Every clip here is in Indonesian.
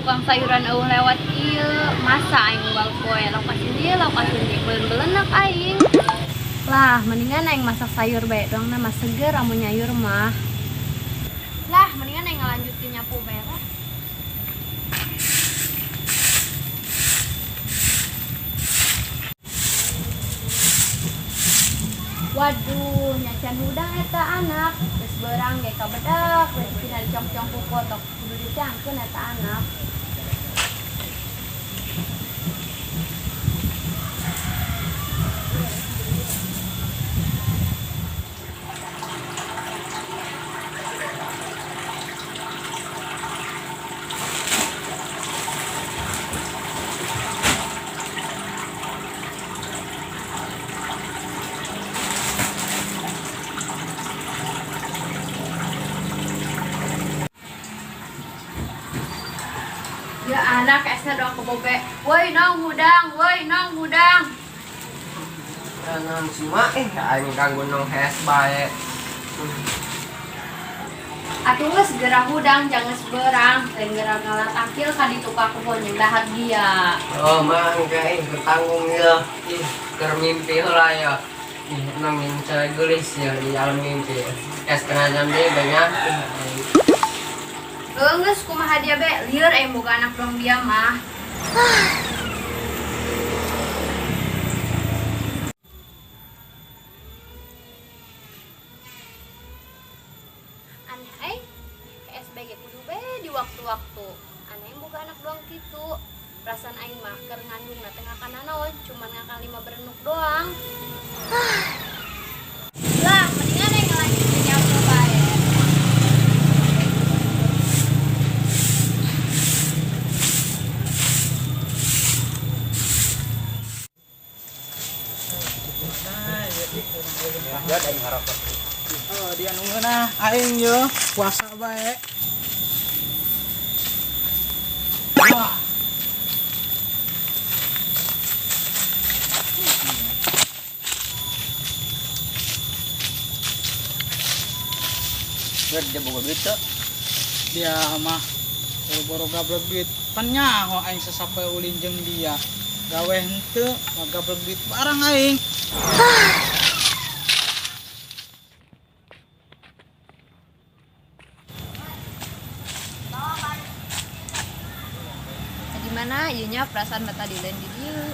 tukang sayuran lewat ieu masa aing unggal poe lokasi dia belenak aing lah mendingan aing masak sayur bae doang mah seger amun nyayur mah lah mendingan aing ngalanjutin nyapu bae lah. Waduh nyacan hudang eta anak geus beurang ge ka bedak geus tina dicong-cong ku kotok kudu dicangkeun eta anak. Ya anak esna doang kebobe. Woi nong hudang, woi nong hudang. Nang cuma aing kanggo nong hes bae. Atuh geus segera hudang jangan seberang, segera ngalat akil ka ditu ka kebon yang dahar dia. Oh mah engke bertanggung ya. Ih, keur mimpi heula ya. Ih, nang cewek gelis ya di alam mimpi. Setengah jam deui banyak. Geus kumaha dia be, lieur boga anak dong dia mah. Aneh ai, PSBG kudu be di waktu-waktu. Aneh boga anak doang kitu. Perasaan aing mah keur ngandungna teh ngakana naon, cuman ngakali mah berenuk doang. Lah, mendingan aing ngelanjutin nyapu bae. Ya aing harapan. Oh, dia nunggueuna aing yo puasa bae. Wah. Biar dia boga duit tuh. Dia mah boro-boro gablek duit. Pan nyaho aing sasapoe ulin jeung dia. Gawe henteu mah gablek duit barang aing. Di mana ieu nya perasaan mata di lain di dieu.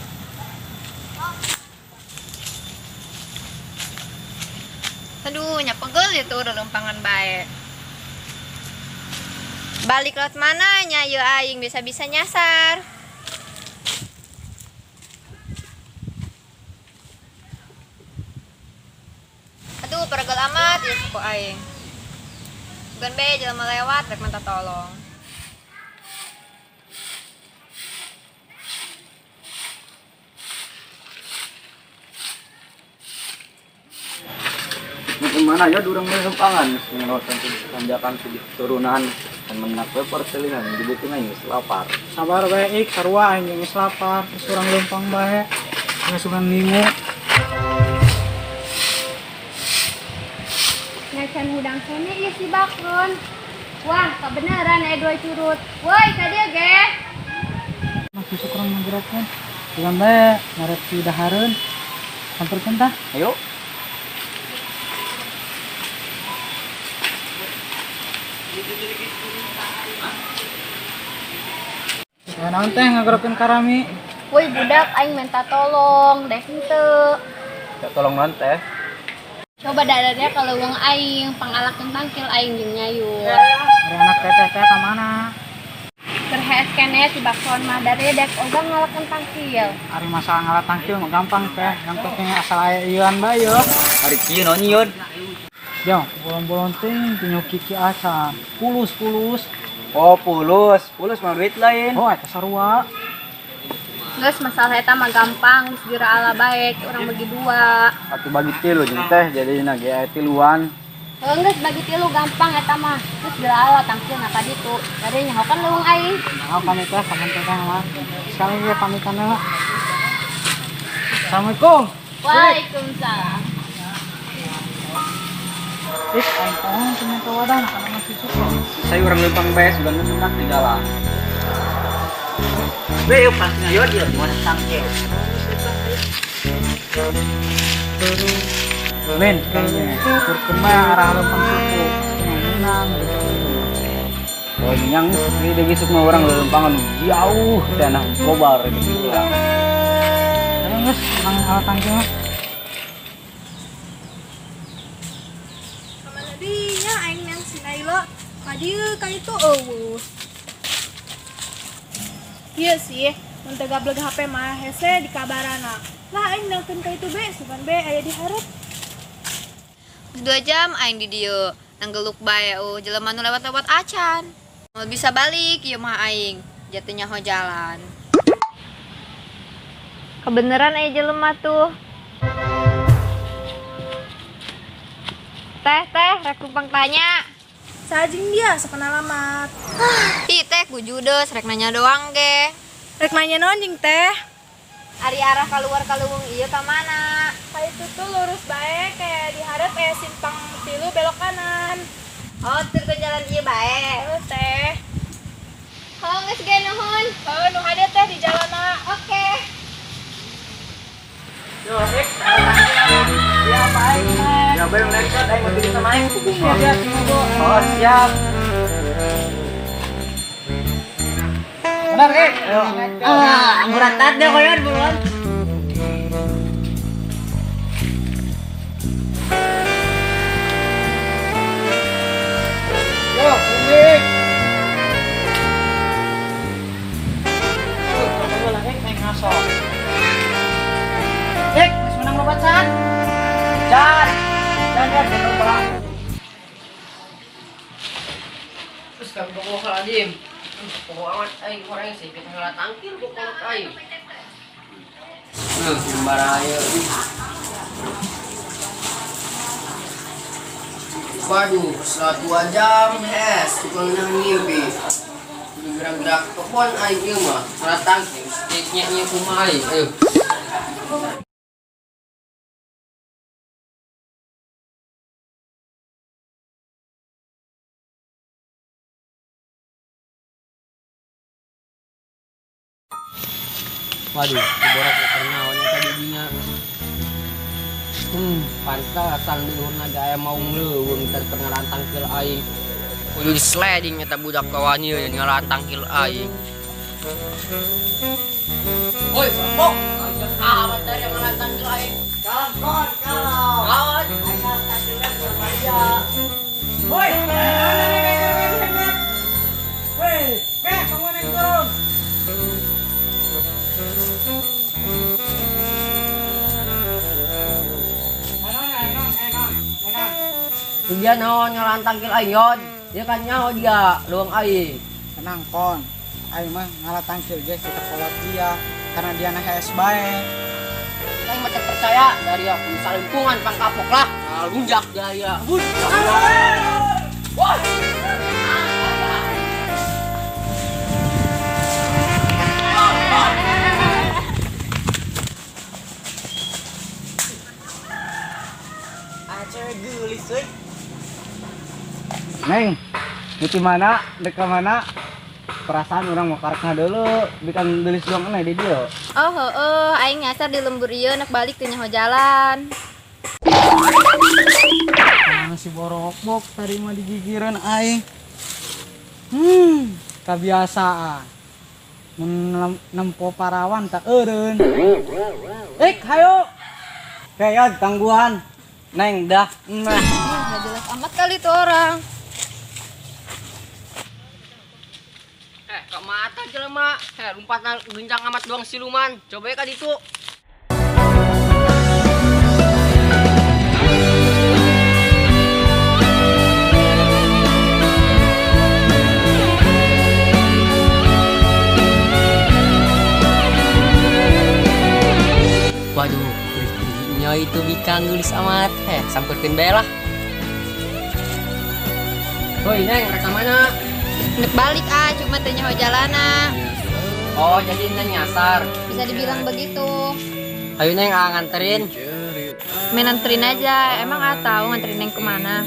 Aduh, nya pegel itu relempangan bae. Balik laut mana nya ieu aing bisa-bisa nyasar. Aduh, pergel amat ieu suku aing. Bukan be jelema lewat rek minta tolong. Mana ya durang lempangan ngelawan tanjakan turunan dan menak we perselingan dibutuhna geus lapar. Sabar bae ik sarua aing geus lapar, surang lempang bae. Geus urang ningu. Nyacan hudang kene ieu si Bakron. Wah, kebenaran dua curut. Woi, ka dieu ge. Mah susuk urang ngagerakeun. Jangan bae ngarep si dahareun. Samperkeun tah. Ayo. Ya naon teh ngagerakeun karami. Woi, budak aing minta tolong, dek henteu. Ya tolong naon teh. Coba dadanya kalau uang aing pangalakeun tangkil aing jeung nyayur. Ari anak teteh teh ka mana? Keur hees kene si Bakron mah dari dek oga ngalakeun tangkil. Ari masalah ngalat tangkil mah gampang teh. Yang penting asal aya ieuan bae yo. Ari kieu naon nyieun? Yo, bolong-bolong teh tinyu kiki acan. Pulus. Oh, pulus mah duit lain. Oh, eta sarua. Geus masalah eta mah gampang, geus geura ala baik, urang bagi dua. Atuh bagi tilu jeung teh jadina ge aya tiluan. Heuh geus bagi tilu gampang eta mah. Geus geura ala tangkilna ka ditu. Bade nyahokan leuweung aing. Nah, pamit teh kapan teh mah. Sekali ge pamitan heula. Assalamualaikum. Waalaikumsalam. Aing pohon punya tawadan karena masih suka. Saya urang lempang bae sudah nenak di dalam. Be pas ngayon dia mau tangkel. Men kayaknya berkembang arah lempang suku menang oh yang ini besok mau orang lempangan jauh dan global gitu lah nges nang alat tangkil Kamana dinya aing nang si Naila kadieu ka itu eueuh. Ieu sih mun teu gableg HP mah hese di kabarana. Lah aing nelpon ka itu be sugan be aya di hareup. 2 jam aing di dieu nanggeluk bae jelema nu lewat-lewat acan. Mau bisa balik ieu mah aing jatuhnya ho jalan. Kebeneran aya jelema tuh. Teh rek numpang tanya. Sajing dia sakenal alamat. Ih teh ku judes rek nanya doang ge. Rek nanya naon jeung teh? Ari arah keluar kaleuweung ieu ka mana? Ka itu tuh lurus bae kayak di hareup simpang 3 belok kanan. Oh, tur ke jalan ieu bae. Heuh teh. Halo geus ge nuhun. Heuh nu hade teh di jalanna. Oke. yo Rick ya baik ya baik lengkap aing mau bisa main hubung ya oh siap benar Rick Angguran tadi koyon buruan. yo Rick Rick, mas menang lobat San. Jangan lupa. Terus kan pokok haladim. Pokok amat aing orang sih kita ngalah tangkil pokok aing. Sembaraya. Waduh, setelah 2 jam, tukang nang mimpi. Gerak-gerak kebon aing ieu mah, ngalah tangkil, stiknya ieu kumaha ayo. Waduh, diborak karena awalnya tadi dinya. Pantasan luhurna gaya mau ngleuweung terkengalan tangkil aing. Kudu di sliding eta budak kawan ieu ngalan tangkil aing. Woi, Bambok, ajak awat dari ngalan tangkil aing. Kawan. Kawan, Aing tangkil kan berbahaya. Woi, Woi, kamu naik turun. dia naon ngalan tangkil aing yod. Dia kan nyaho dia luang aing. Tenang kon, aing mah ngalah tangkil guys kita kolot dia karena dia na HS bae. Aing mah percaya dari aku salungkungan pangkapok lah. Lunjak dari ya. Wah. Cewek gelis euy. Neng, di mana? Dek mana? Perasaan orang mau karekna dulu, bikin gelis doang di dia. Oh heueuh, aing nyasar di lembur ieu nak balik teu nyaho jalan. Masih borok-bok tadi mah digigireun aing. Kebiasaan. Nempo parawan tak eureun. Hayo. Kayak tangguhan. Neng dah. Nggak jelas amat kali tuh orang. Kak mata jelema. Lompatna gencang amat doang siluman. Coba ya ka ditu. Waduh, istrinya itu bikang gelis amat. Sampeurkeun bae lah. Hoi, Neng, rek ka mana? Nek balik cuma teu nyaho jalana. Oh, jadi Neng nyasar. Bisa dibilang begitu. Ayo Neng, nganterin. Main nganterin aja, emang tahu nganterin Neng kemana?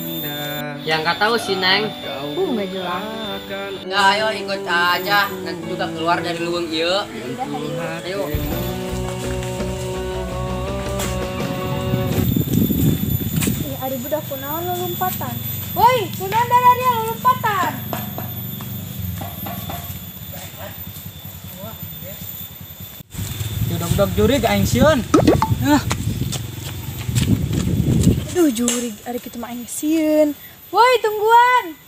Yang nggak tahu sih Neng. Nggak jelas. Enggak, ayo ikut aja. Nanti juga keluar dari lubang iya. Ayo. Ih, ada budak kunaon lo lompatan. Woi, kunaon darah dia lo lompatan. Budak-budak jurig aing sieun. Aduh, jurig, ada kita main sieun. Woi, tungguan.